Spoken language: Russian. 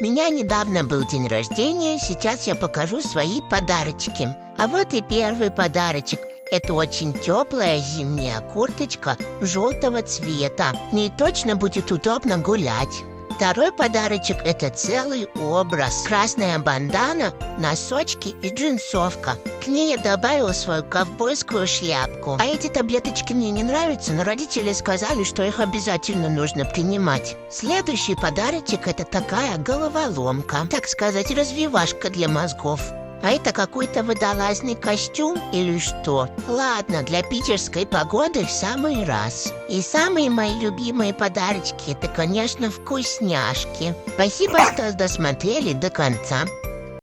У меня недавно был день рождения, сейчас я покажу свои подарочки. А вот и первый подарочек. Это очень теплая зимняя курточка желтого цвета. В ней точно будет удобно гулять. Второй подарочек – это целый образ. Красная бандана, носочки и джинсовка. К ней я добавила свою ковбойскую шляпку. А эти таблеточки мне не нравятся, но родители сказали, что их обязательно нужно принимать. Следующий подарочек – это такая головоломка. Так сказать, развивашка для мозгов. А это какой-то водолазный костюм или что? Ладно, для питерской погоды в самый раз. И самые мои любимые подарочки – это, конечно, вкусняшки. Спасибо, что досмотрели до конца.